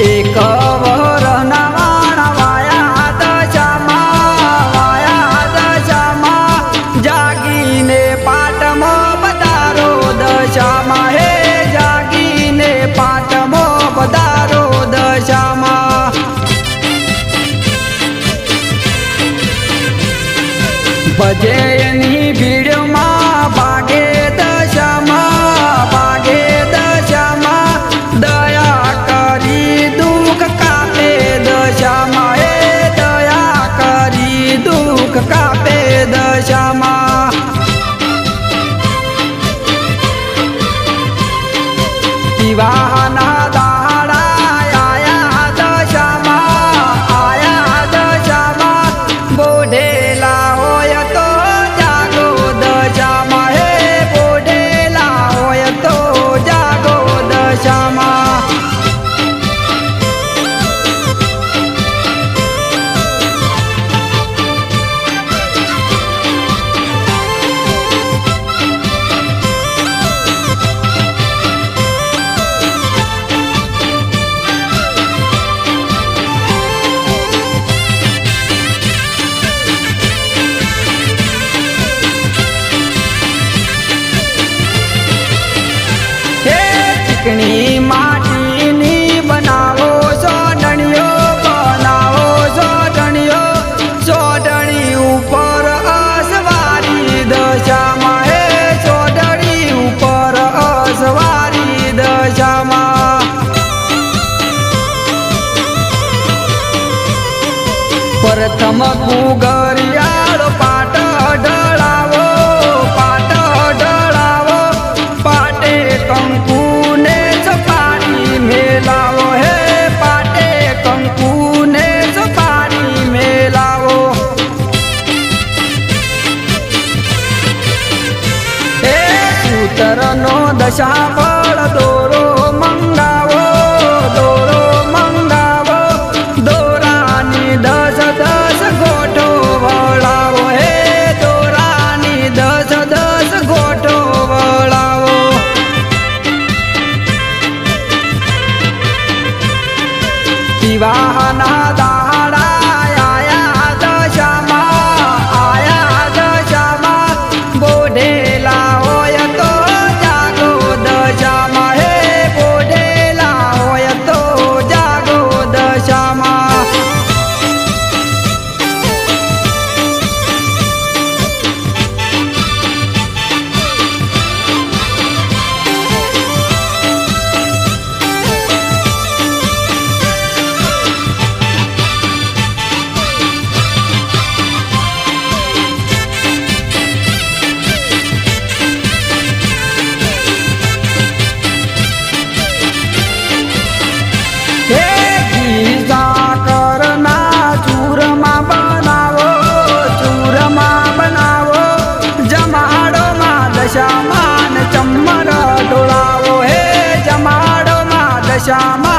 एक वरना वाणा वाया दशामा जागीने पाटमो पधारो दशामा हे जागीने पाटमो पधारो दशामा भजे एनी भीड़मा भागे दशामा दया करी दुख कापे दशामा हे दया करी दुख कापे दशामा विवाहना दाड़ा आया दशामा बोढेला होय तो जागो दशामा हे बोढेला होय तो जागो दशामा चिकनी माटीनी बनावो सोडणी ऊपर असवारी दशामा हे सोडणी ऊपर असवारी दशामा प्रथम गुगरियाळ पाट ढळावो पाटे कंकुनेच पाणी मेलावो हे पाटे कंकुनेच पाणी मेलावो हे सूतरनो दशाफळ दोरो मंगावो दोरानी दस गोठो वळावो हे दोरानी दस गोठो वळावो विवाहना दाड़ा आया दशामा बोढेला होय तो जागो दशामा हे बोढेला होय तो जागो दशामा दशामान चम्मर डोलावो हे जमाडो मा दशामा